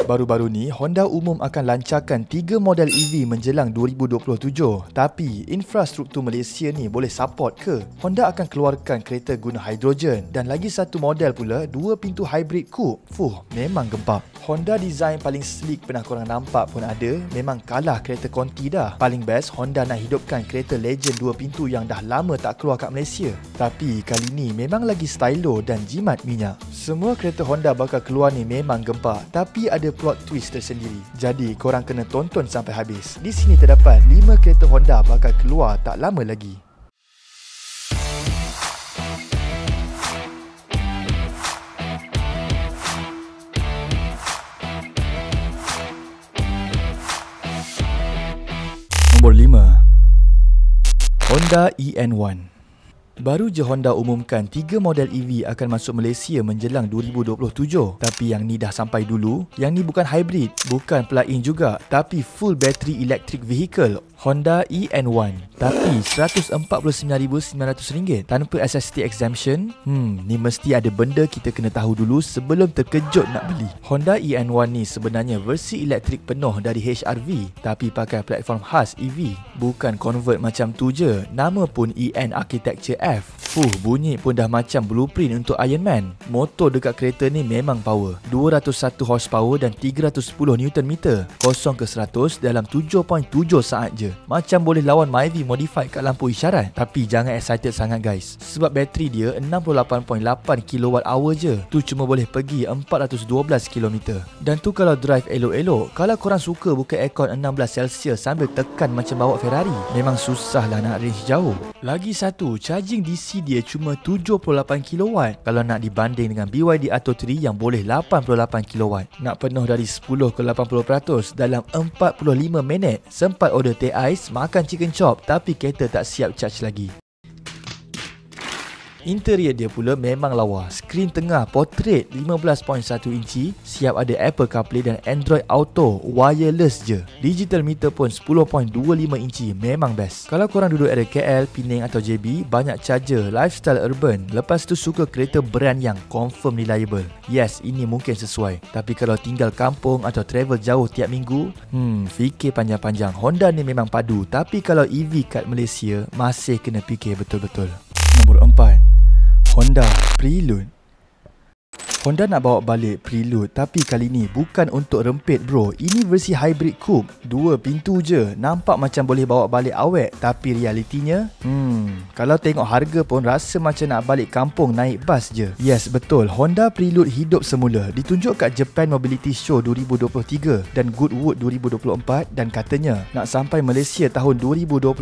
Baru-baru ni, Honda umum akan lancarkan 3 model EV menjelang 2027. Tapi, infrastruktur Malaysia ni boleh support ke? Honda akan keluarkan kereta guna hidrogen dan lagi satu model pula 2 pintu hybrid coupe. Memang gempap. Honda design paling sleek pernah korang nampak pun ada, memang kalah kereta Conti dah. Paling best, Honda nak hidupkan kereta legend 2 pintu yang dah lama tak keluar kat Malaysia. Tapi kali ni memang lagi stylo dan jimat minyak. Semua kereta Honda bakal keluar ni memang gempak, tapi ada plot twist tersendiri. Jadi korang kena tonton sampai habis. Di sini terdapat 5 kereta Honda bakal keluar tak lama lagi. Nombor 5, Honda EN1. Baru je Honda umumkan 3 model EV akan masuk Malaysia menjelang 2027. Tapi yang ni dah sampai dulu. Yang ni bukan hybrid, bukan plug-in juga, tapi full battery electric vehicle, Honda EN1. Tapi RM149,900 tanpa SST exemption. Ni mesti ada benda kita kena tahu dulu sebelum terkejut nak beli. Honda EN1 ni sebenarnya versi elektrik penuh dari HR-V, tapi pakai platform khas EV. Bukan convert macam tu je. Nama pun EN Architecture F. Bunyi pun dah macam blueprint untuk Iron Man. Motor dekat kereta ni memang power. 201 horsepower dan 310 Nm. 0 ke 100 dalam 7.7 saat je. Macam boleh lawan Myvi modified kat lampu isyarat. Tapi jangan excited sangat guys, sebab bateri dia 68.8 kWh je. Tu cuma boleh pergi 412 km. Dan tu kalau drive elok-elok. Kalau korang suka buka aircon 16°C sambil tekan macam bawa Ferrari, memang susah lah nak range jauh. Lagi satu, charging DC dia cuma 78 kW. Kalau nak dibanding dengan BYD Atto 3 yang boleh 88 kW. Nak penuh dari 10 ke 80% dalam 45 minit. Sempat order teh ais, makan chicken chop, tapi kereta tak siap charge lagi. Interior dia pula memang lawa. Skrin tengah portrait 15.1 inci, siap ada Apple CarPlay dan Android Auto, wireless je. Digital meter pun 10.25 inci, memang best. Kalau korang duduk area KL, Penang atau JB, banyak charger, lifestyle urban, lepas tu suka kereta brand yang confirm reliable. Yes, ini mungkin sesuai. Tapi kalau tinggal kampung atau travel jauh tiap minggu, fikir panjang-panjang. Honda ni memang padu, tapi kalau EV kat Malaysia, masih kena fikir betul-betul. Nombor 4, Honda Prelude. Honda nak bawa balik Prelude, tapi kali ni bukan untuk rempit bro. Ini versi hybrid coupe, 2 pintu je. Nampak macam boleh bawa balik awet, tapi realitinya kalau tengok harga pun rasa macam nak balik kampung naik bas je. Yes, betul, Honda Prelude hidup semula. Ditunjuk kat Japan Mobility Show 2023 dan Goodwood 2024, dan katanya nak sampai Malaysia tahun 2026.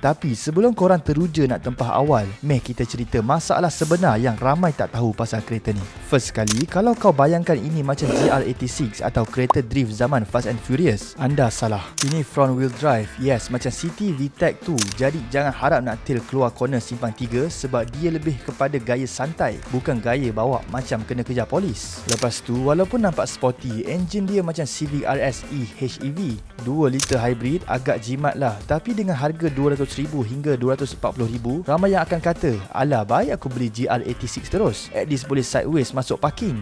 Tapi sebelum korang teruja nak tempah awal, kita cerita masalah sebenar yang ramai tak tahu pasal kereta ni. First kali, kalau kau bayangkan ini macam GR86 atau kereta drift zaman Fast and Furious, anda salah. Ini front wheel drive. Yes, macam City VTEC tu. Jadi jangan harap nak tail keluar corner simpang 3, sebab dia lebih kepada gaya santai, bukan gaya bawa macam kena kejar polis. Lepas tu, walaupun nampak sporty, enjin dia macam Civic RSE HEV. 2 liter hybrid, agak jimat lah. Tapi dengan harga RM200,000 hingga RM240,000, ramai yang akan kata, alah baik aku beli GR86 terus. At least boleh sideways masuk parking.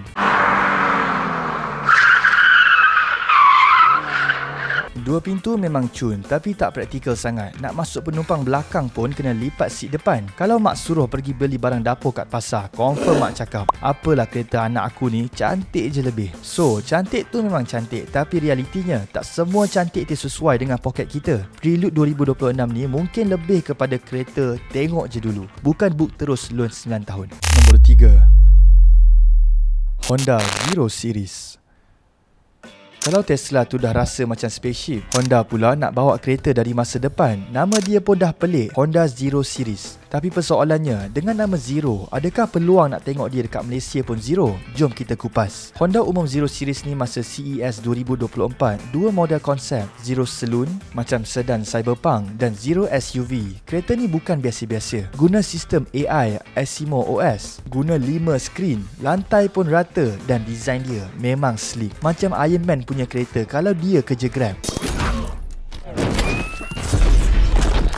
Dua pintu memang cun, tapi tak praktikal sangat. Nak masuk penumpang belakang pun kena lipat seat depan. Kalau mak suruh pergi beli barang dapur kat pasar, confirm mak cakap, apalah kereta anak aku ni, cantik je lebih. So, cantik tu memang cantik, tapi realitinya tak semua cantik tu sesuai dengan poket kita. Prelude 2026 ni mungkin lebih kepada kereta tengok je dulu, bukan book terus loan 9 tahun. Nombor 3, Honda Zero Series. Kalau Tesla tu dah rasa macam spaceship, Honda pula nak bawa kereta dari masa depan. Nama dia pun dah pelik, Honda Zero Series. Tapi persoalannya, dengan nama Zero, adakah peluang nak tengok dia dekat Malaysia pun zero? Jom kita kupas. Honda umum Zero Series ni masa CES 2024, 2 model konsep, Zero Saloon macam sedan cyberpunk dan Zero SUV. Kereta ni bukan biasa-biasa. Guna sistem AI Asimo OS, guna 5 skrin, lantai pun rata, dan design dia memang sleek. Macam Iron Man punya kereta kalau dia kerja Grab.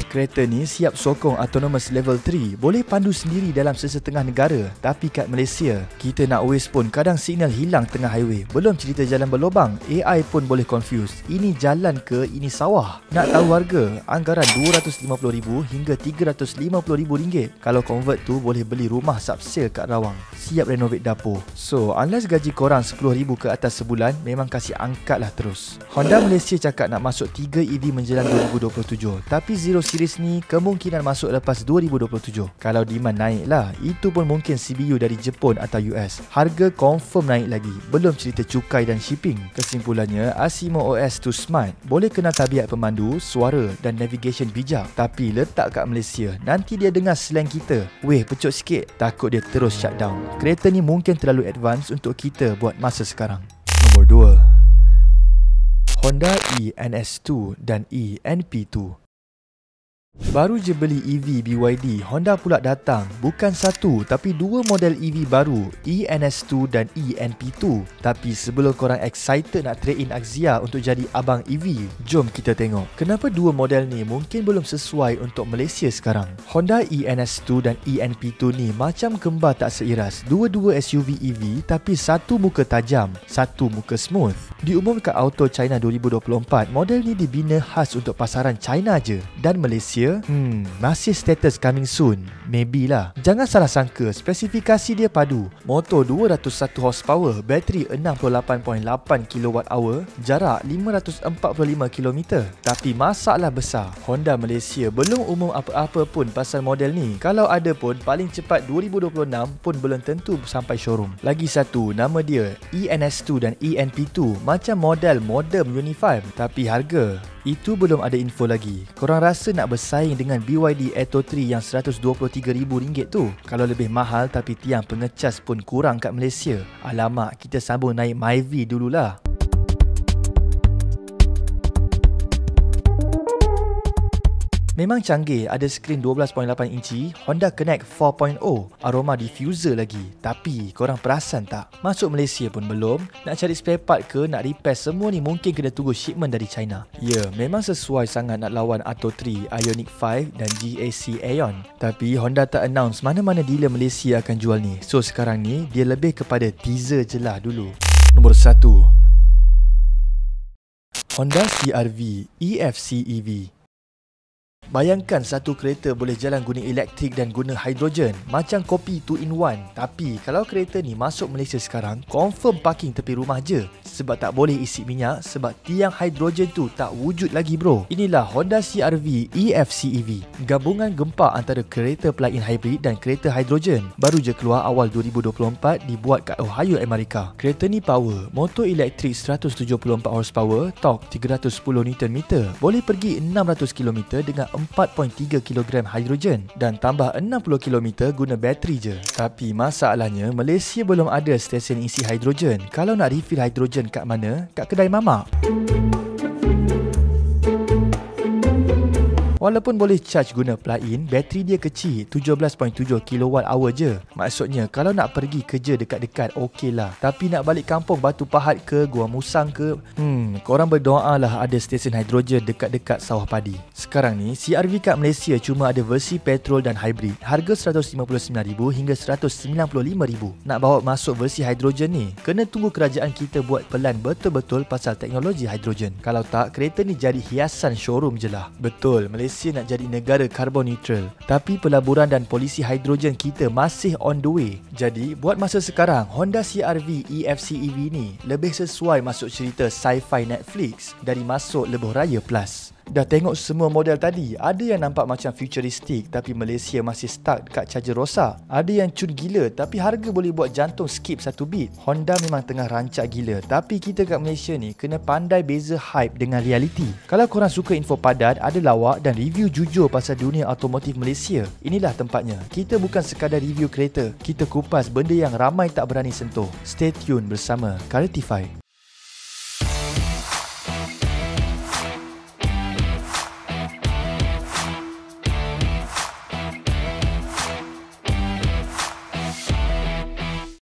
Kereta ni siap sokong autonomous level 3, boleh pandu sendiri dalam sesetengah negara. Tapi kat Malaysia, kita nak waste pun kadang signal hilang tengah highway. Belum cerita jalan berlubang, AI pun boleh confuse. Ini jalan ke ini sawah? Nak tahu harga? Anggaran RM250,000 hingga RM350,000. Kalau convert tu boleh beli rumah subsale kat Rawang. Siap renovate dapur. So, unless gaji korang RM10,000 ke atas sebulan, memang kasih angkat lah terus. Honda Malaysia cakap nak masuk 3 EV menjelang 2027. Tapi Zero Series ni kemungkinan masuk lepas 2027. Kalau demand naik lah, itu pun mungkin CBU dari Jepun atau US. Harga confirm naik lagi. Belum cerita cukai dan shipping. Kesimpulannya, Asimo OS tu smart. Boleh kenal tabiat pemandu, suara dan navigation bijak. Tapi letak kat Malaysia, nanti dia dengar slang kita. Weh, pecut sikit. Takut dia terus shutdown. Kereta ni mungkin terlalu advance untuk kita buat masa sekarang. Nombor 2, Honda eNS2 dan eNP2. Baru je beli EV BYD, Honda pula datang. Bukan satu, tapi dua model EV baru, eNS2 dan eNP2. Tapi sebelum korang excited nak trade in Axia untuk jadi abang EV, jom kita tengok kenapa dua model ni mungkin belum sesuai untuk Malaysia sekarang. Honda eNS2 dan eNP2 ni macam kembar tak seiras. Dua-dua SUV EV, tapi satu muka tajam, satu muka smooth. Diumumkan Auto China 2024, model ni dibina khas untuk pasaran China je. Dan Malaysia masih status coming soon. Maybe lah. Jangan salah sangka, spesifikasi dia padu. Motor 201 horsepower, bateri 68.8 kWh, jarak 545 km. Tapi masalah besar, Honda Malaysia belum umum apa-apa pun pasal model ni. Kalau ada pun, paling cepat 2026 pun belum tentu sampai showroom. Lagi satu, nama dia eNS2 dan eNP2 macam model modern unified. Tapi harga, itu belum ada info lagi. Korang rasa nak bersaing dengan BYD Atto 3 yang RM123,000 tu? Kalau lebih mahal tapi tiang pengecas pun kurang kat Malaysia. Alamak, kita sambung naik Myvi dululah. Memang canggih, ada skrin 12.8 inci, Honda Connect 4.0, aroma diffuser lagi. Tapi korang perasan tak? Masuk Malaysia pun belum. Nak cari spare part ke, nak repair semua ni mungkin kena tunggu shipment dari China. Ya, memang sesuai sangat nak lawan Atto 3, Ioniq 5 dan GAC Aeon. Tapi Honda tak announce mana-mana dealer Malaysia akan jual ni. So sekarang ni, dia lebih kepada teaser je lah dulu. Nombor 1, Honda CR-V EFC EV. Bayangkan satu kereta boleh jalan guna elektrik dan guna hidrogen. Macam kopi 2-in-1. Tapi kalau kereta ni masuk Malaysia sekarang, confirm parking tepi rumah je. Sebab tak boleh isi minyak, sebab tiang hidrogen tu tak wujud lagi bro. Inilah Honda CR-V EFC EV. Gabungan gempak antara kereta plug-in hybrid dan kereta hidrogen. Baru je keluar awal 2024, dibuat kat Ohio, Amerika. Kereta ni power, motor elektrik 174 horsepower, torque 310 Nm. Boleh pergi 600 km dengan 4.3 kg hidrogen dan tambah 60 km guna bateri je. Tapi masalahnya, Malaysia belum ada stesen isi hidrogen. Kalau nak refill hidrogen kat mana? Kat kedai mamak. Walaupun boleh charge guna plug-in, bateri dia kecil, 17.7 kWh je. Maksudnya, kalau nak pergi kerja dekat-dekat, okey lah. Tapi nak balik kampung Batu Pahat ke, Gua Musang ke, korang berdoa lah ada stesen hidrogen dekat-dekat sawah padi. Sekarang ni, CR-V kat Malaysia cuma ada versi petrol dan hybrid. Harga RM159,000 hingga RM195,000. Nak bawa masuk versi hidrogen ni, kena tunggu kerajaan kita buat pelan betul-betul pasal teknologi hidrogen. Kalau tak, kereta ni jadi hiasan showroom je lah. Betul, Malaysia nak jadi negara carbon neutral. Tapi pelaburan dan polisi hidrogen kita masih on the way. Jadi, buat masa sekarang, Honda CR-V EFC EV ni lebih sesuai masuk cerita sci-fi Netflix dari masuk Lebuh Raya Plus. Dah tengok semua model tadi, ada yang nampak macam futuristik tapi Malaysia masih stuck dekat charger rosak. Ada yang cun gila tapi harga boleh buat jantung skip satu beat. Honda memang tengah rancak gila, tapi kita kat Malaysia ni kena pandai beza hype dengan reality. Kalau korang suka info padat, ada lawak dan review jujur pasal dunia automotif Malaysia, inilah tempatnya. Kita bukan sekadar review kereta, kita kupas benda yang ramai tak berani sentuh. Stay tune bersama Clarify.